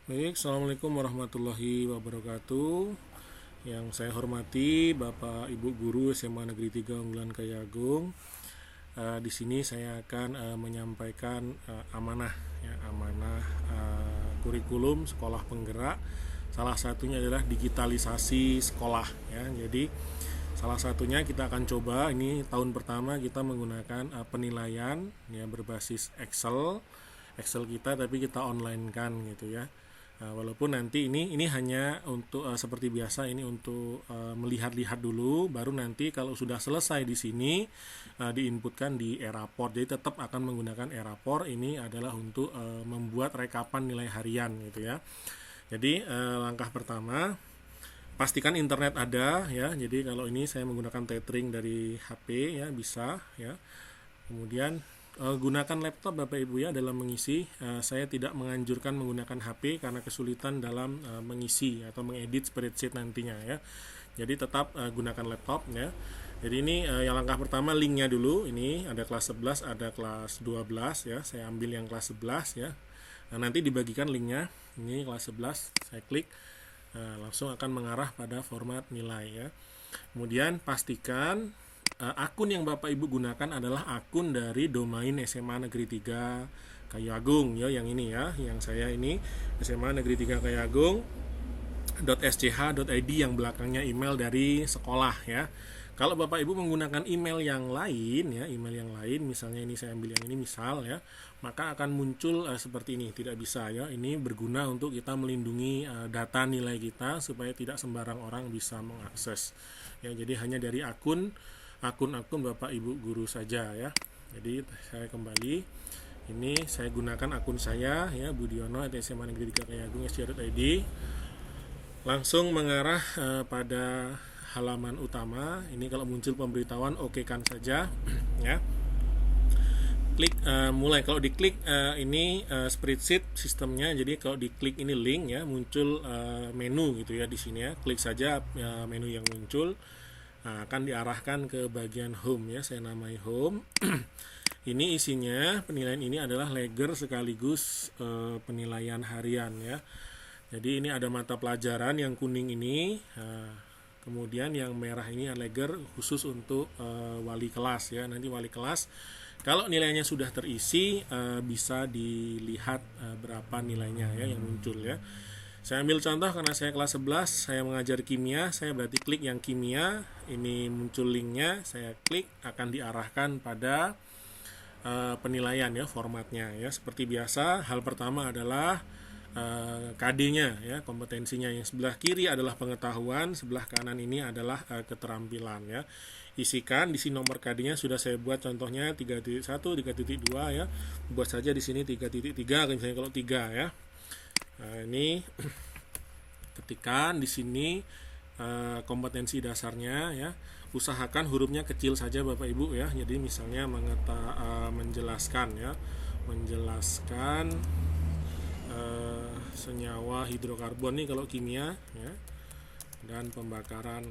Baik, Assalamualaikum warahmatullahi wabarakatuh. Yang saya hormati Bapak Ibu Guru SMA Negeri 3 Unggulan Kayagung. Di sini saya akan menyampaikan amanah, ya, amanah kurikulum sekolah penggerak. Salah satunya adalah digitalisasi sekolah, ya. Jadi salah satunya kita akan coba ini tahun pertama kita menggunakan penilaian ya berbasis Excel kita, tapi kita online kan gitu ya. Walaupun nanti ini hanya untuk seperti biasa, ini untuk melihat-lihat dulu, baru nanti kalau sudah selesai di sini diinputkan di e-raport. Jadi tetap akan menggunakan e-raport. Ini adalah untuk membuat rekapan nilai harian gitu ya. Jadi langkah pertama, pastikan internet ada ya. Jadi kalau ini saya menggunakan tethering dari HP ya, bisa ya. Kemudian gunakan laptop Bapak Ibu ya dalam mengisi. Saya tidak menganjurkan menggunakan HP karena kesulitan dalam mengisi atau mengedit spreadsheet nantinya ya. Jadi tetap gunakan laptop ya. Jadi ini yang langkah pertama, linknya dulu. Ini ada kelas 11, ada kelas 12 ya. Saya ambil yang kelas 11 ya. Nah, nanti dibagikan linknya. Ini kelas 11, saya klik. Langsung akan mengarah pada format nilai ya. Kemudian pastikan akun yang Bapak Ibu gunakan adalah akun dari domain SMA Negeri 3 Kayu Agung ya, yang ini ya, yang saya ini SMA Negeri 3 Kayu Agung .sch.id yang belakangnya email dari sekolah ya. Kalau Bapak Ibu menggunakan email yang lain ya, email yang lain, misalnya ini saya ambil yang ini misal ya, maka akan muncul seperti ini, tidak bisa ya. Ini berguna untuk kita melindungi data nilai kita supaya tidak sembarang orang bisa mengakses. Ya, jadi hanya dari akun-akun Bapak Ibu guru saja ya. Jadi saya kembali, ini saya gunakan akun saya ya, Budiono SMA Negeri 3 Kayagung SC.id. Langsung mengarah pada halaman utama. Ini kalau muncul pemberitahuan, oke kan saja ya. Klik mulai, kalau diklik ini spreadsheet sistemnya. Jadi kalau diklik ini link ya, muncul menu gitu ya di sini ya. Klik saja menu yang muncul. Nah, akan diarahkan ke bagian home ya. Saya namai home. Ini isinya penilaian ini adalah leger sekaligus penilaian harian ya. Jadi ini ada mata pelajaran yang kuning ini, kemudian yang merah ini leger khusus untuk wali kelas ya. Nanti wali kelas kalau nilainya sudah terisi bisa dilihat berapa nilainya ya yang muncul ya. Saya ambil contoh karena saya kelas 11, saya mengajar kimia, saya berarti klik yang kimia, ini muncul linknya, saya klik, akan diarahkan pada penilaian ya, formatnya ya. Seperti biasa, hal pertama adalah KD-nya ya, kompetensinya. Yang sebelah kiri adalah pengetahuan, sebelah kanan ini adalah keterampilan ya. Isikan di sini nomor KD-nya sudah saya buat, contohnya 3.1, 3.2 ya. Buat saja di sini 3.3 misalnya kalau 3 ya. Nah, ini ketikkan di sini kompetensi dasarnya ya. Usahakan hurufnya kecil saja Bapak Ibu ya. Jadi misalnya menjelaskan ya, menjelaskan senyawa hidrokarbon nih kalau kimia ya, dan pembakaran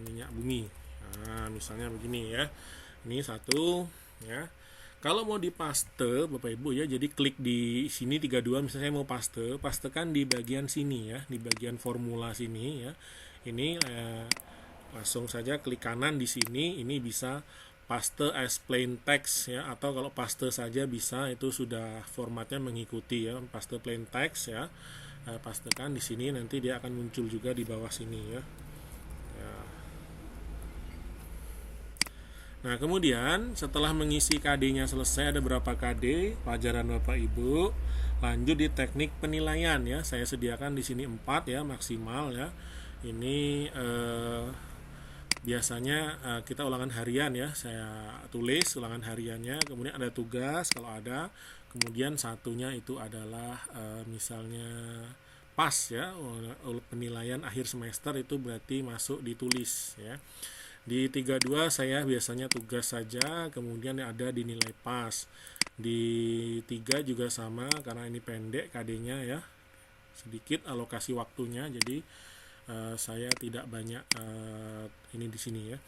minyak bumi. Nah, misalnya begini ya. Ini satu ya. Kalau mau dipaste Bapak Ibu ya, jadi klik di sini 32, misalnya saya mau pastekan di bagian sini ya, di bagian formula sini ya. Ini langsung saja klik kanan di sini, ini bisa paste as plain text ya, atau kalau paste saja bisa, itu sudah formatnya mengikuti ya, paste plain text ya. Pastekan di sini, nanti dia akan muncul juga di bawah sini ya. Nah, kemudian setelah mengisi KD-nya selesai, ada berapa KD pelajaran Bapak Ibu, lanjut di teknik penilaian ya. Saya sediakan di sini 4 ya, maksimal ya. Ini biasanya kita ulangan harian ya. Saya tulis ulangan hariannya, kemudian ada tugas kalau ada. Kemudian satunya itu adalah misalnya pas ya, penilaian akhir semester itu berarti masuk ditulis ya. Di 32 saya biasanya tugas saja, kemudian ada dinilai pas. Di 3 juga sama, karena ini pendek KD-nya ya, sedikit alokasi waktunya, jadi saya tidak banyak ini di sini ya.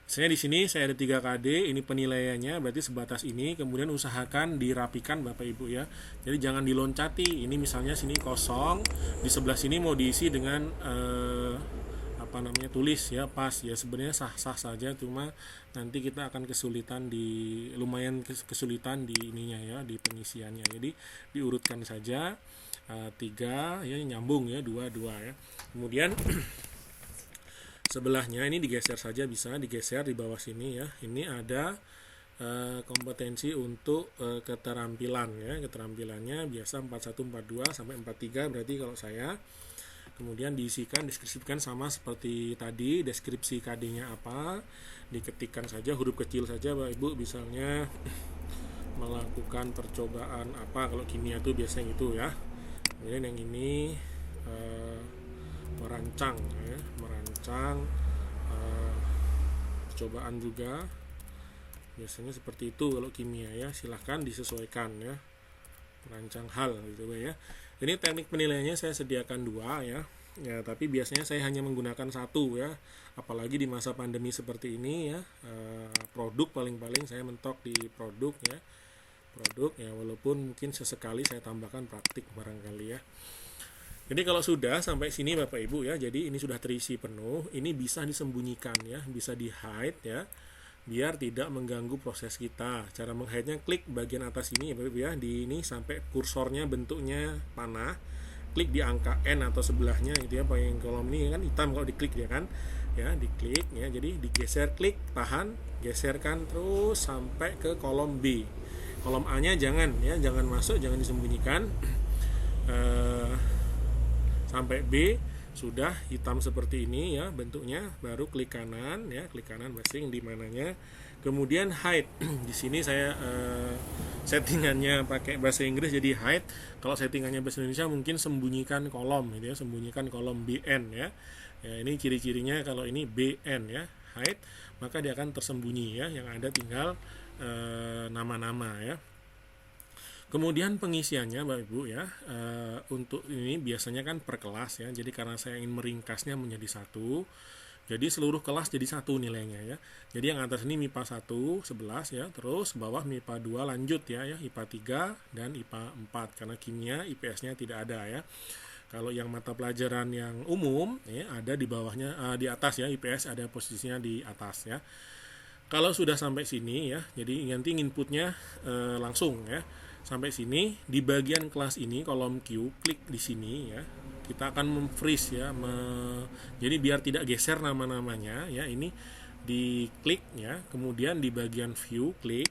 Misalnya di sini saya ada 3 KD, ini penilaiannya berarti sebatas ini, kemudian usahakan dirapikan Bapak Ibu ya. Jadi jangan diloncati. Ini misalnya sini kosong, di sebelah sini mau diisi dengan tulis ya, pas ya, sebenarnya sah-sah saja, cuma nanti kita akan lumayan kesulitan di ininya ya, di pengisiannya. Jadi diurutkan saja 3 ya, nyambung ya, 2 2 ya. Kemudian sebelahnya ini digeser saja, bisa digeser di bawah sini ya. Ini ada kompetensi untuk keterampilan ya. Keterampilannya biasa 4142 sampai 43 berarti kalau saya. Kemudian deskripsikan sama seperti tadi, deskripsi KD-nya apa, diketikkan saja huruf kecil saja Bapak Ibu, misalnya melakukan percobaan apa, kalau kimia itu biasanya gitu ya. Kemudian yang ini merancang percobaan juga, biasanya seperti itu kalau kimia ya. Silahkan disesuaikan ya, merancang hal gitu ya. Ini teknik penilaiannya saya sediakan 2 ya. Ya, tapi biasanya saya hanya menggunakan 1 ya. Apalagi di masa pandemi seperti ini ya. Produk paling-paling saya mentok di produk ya. Produk ya, walaupun mungkin sesekali saya tambahkan praktik barangkali ya. Jadi kalau sudah sampai sini Bapak Ibu ya, jadi ini sudah terisi penuh, ini bisa disembunyikan ya, bisa di-hide ya, biar tidak mengganggu proses kita. Cara meng-hide-nya, klik bagian atas ini ya Bapak Ibu ya, di ini sampai kursornya bentuknya panah, klik di angka N atau sebelahnya gitu ya, bagian kolom ini kan hitam kalau diklik ya kan, ya diklik ya, jadi digeser, klik, tahan, geserkan terus sampai ke kolom B. Kolom A-nya jangan masuk, jangan disembunyikan. Sampai B sudah hitam seperti ini ya bentuknya, baru klik kanan ya, klik kanan basing di mananya, kemudian hide. Di sini saya settingannya pakai bahasa Inggris jadi hide. Kalau settingannya bahasa Indonesia mungkin sembunyikan kolom gitu ya, sembunyikan kolom BN ya. Ya, ini ciri-cirinya kalau ini BN ya, hide, maka dia akan tersembunyi ya, yang ada tinggal nama-nama ya. Kemudian pengisiannya Bapak Ibu ya, untuk ini biasanya kan per kelas ya, jadi karena saya ingin meringkasnya menjadi 1, jadi seluruh kelas jadi 1 nilainya ya. Jadi yang atas ini MIPA 1 11 ya, terus bawah MIPA 2 lanjut ya, IPA 3 dan IPA 4, karena kimia IPS-nya tidak ada ya. Kalau yang mata pelajaran yang umum ya, ada di bawahnya, di atas ya, IPS ada posisinya di atas ya. Kalau sudah sampai sini ya, jadi nanti inputnya langsung ya. Sampai sini di bagian kelas ini kolom Q, klik di sini ya. Kita akan memfreeze ya, jadi biar tidak geser nama-namanya ya, ini diklik ya. Kemudian di bagian view klik,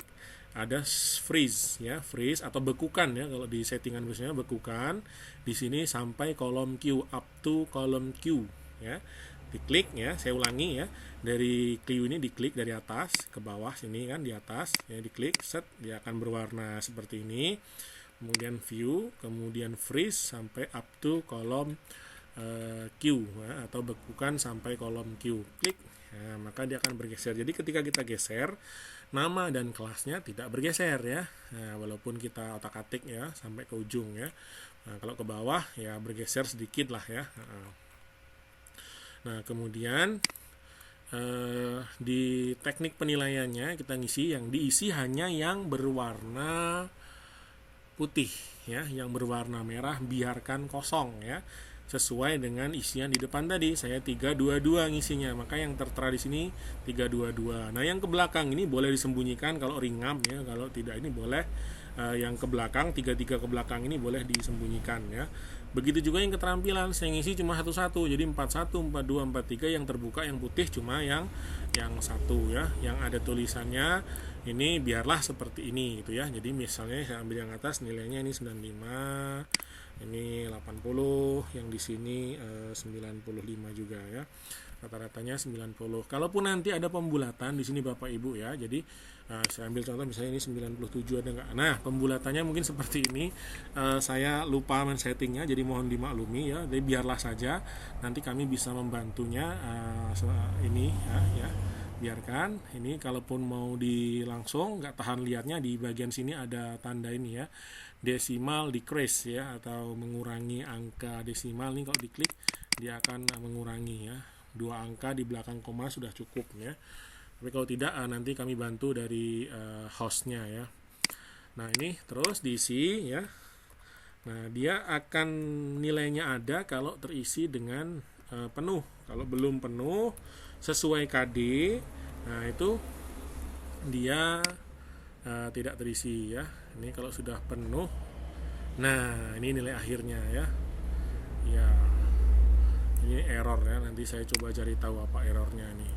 ada freeze ya, freeze atau bekukan ya, kalau di settingan biasanya bekukan. Di sini sampai kolom Q, up to kolom Q ya. Diklik ya, saya ulangi ya, dari Q ini diklik dari atas ke bawah sini kan, di atas ya, diklik set, dia akan berwarna seperti ini. Kemudian view, kemudian freeze sampai up to kolom Q ya, atau bekukan sampai kolom Q, klik ya, maka dia akan bergeser. Jadi ketika kita geser, nama dan kelasnya tidak bergeser ya. Nah, walaupun kita otak-atik ya sampai ke ujung ya. Nah, kalau ke bawah ya bergeser sedikit lah ya. Nah, kemudian di teknik penilaiannya kita ngisi, yang diisi hanya yang berwarna putih ya, yang berwarna merah biarkan kosong ya, sesuai dengan isian di depan tadi. Saya 322 ngisinya, maka yang tertera di sini 322. Nah, yang ke belakang ini boleh disembunyikan kalau ringam ya, kalau tidak ini boleh yang ke belakang 33 ke belakang ini boleh disembunyikan ya. Begitu juga yang keterampilan, saya ngisi cuma satu-satu, jadi 41, 42, 43 yang terbuka, yang putih cuma yang satu ya, yang ada tulisannya ini biarlah seperti ini gitu ya. Jadi misalnya saya ambil yang atas, nilainya ini 95, ini 80, yang di sini 95 juga ya. Rata-ratanya 90. Kalaupun nanti ada pembulatan di sini Bapak Ibu ya. Jadi saya ambil contoh misalnya ini 97 ada enggak. Nah, pembulatannya mungkin seperti ini. Saya lupa men-settingnya, jadi mohon dimaklumi ya. Jadi biarlah saja, nanti kami bisa membantunya ini ya. Biarkan ini, kalaupun mau langsung nggak tahan lihatnya, di bagian sini ada tanda ini ya, decimal decrease ya, atau mengurangi angka desimal. Ini kalau diklik dia akan mengurangi ya, 2 angka di belakang koma sudah cukup ya. Tapi kalau tidak, nanti kami bantu dari hostnya ya. Nah, ini terus diisi ya. Nah, dia akan nilainya ada kalau terisi dengan penuh. Kalau belum penuh sesuai KD, nah itu dia tidak terisi ya. Ini kalau sudah penuh, nah ini nilai akhirnya ya. Ya, ini error ya. Nanti saya coba cari tahu apa errornya nih.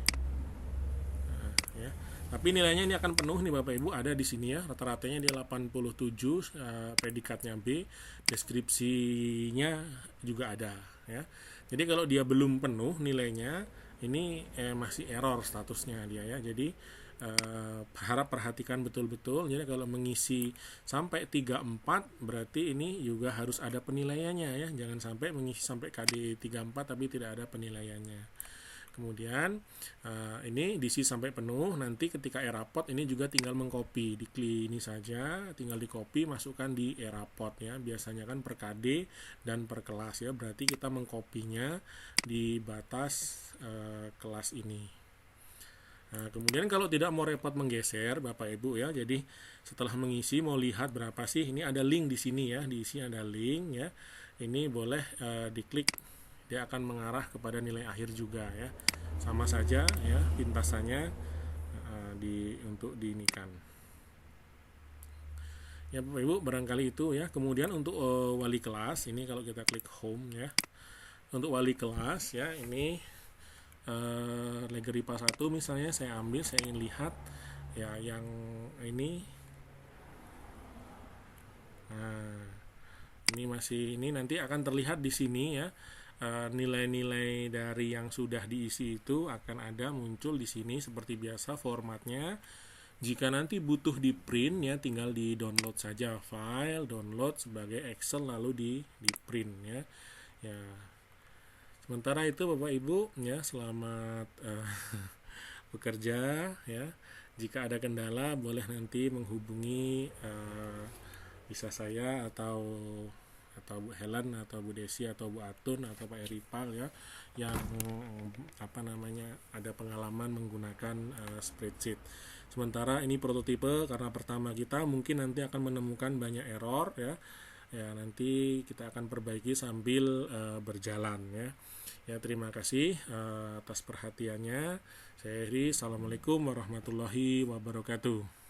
Nah, ya. Tapi nilainya ini akan penuh nih Bapak Ibu, ada di sini ya. Rata-ratanya dia 87, predikatnya B, deskripsinya juga ada ya. Jadi kalau dia belum penuh nilainya, ini masih error statusnya dia ya. Jadi harap perhatikan betul-betul. Jadi kalau mengisi sampai 34 berarti ini juga harus ada penilaiannya ya. Jangan sampai mengisi sampai KD 34 tapi tidak ada penilaiannya. Kemudian ini diisi sampai penuh. Nanti ketika Eraport ini juga tinggal mengcopy, diklik ini saja, tinggal di copy, masukkan di Eraport ya. Biasanya kan per KD dan per kelas ya. Berarti kita mengkopinya di batas kelas ini. Nah, kemudian kalau tidak mau repot menggeser Bapak Ibu ya, jadi setelah mengisi mau lihat berapa sih, ini ada link di sini ya, diisi ada link ya. Ini boleh diklik, dia akan mengarah kepada nilai akhir juga ya. Sama saja ya pintasannya untuk diinikan. Ya Bapak Ibu, barangkali itu ya. Kemudian untuk wali kelas, ini kalau kita klik home ya. Untuk wali kelas ya, ini Legeri IPA 1 misalnya saya ambil, saya ingin lihat ya yang ini. Nah, ini nanti akan terlihat di sini ya. Nilai-nilai dari yang sudah diisi itu akan ada muncul di sini seperti biasa formatnya. Jika nanti butuh di print ya, tinggal di download saja file, download sebagai Excel lalu di print ya. Ya. Sementara itu Bapak Ibu ya, selamat bekerja ya. Jika ada kendala boleh nanti menghubungi bisa saya atau Bu Helen atau Bu Desi atau Bu Atun atau Pak Eripal ya, yang ada pengalaman menggunakan spreadsheet. Sementara ini prototipe karena pertama kita, mungkin nanti akan menemukan banyak error ya. Ya, nanti kita akan perbaiki sambil berjalan ya. Ya, terima kasih atas perhatiannya. Saya Heri, assalamualaikum warahmatullahi wabarakatuh.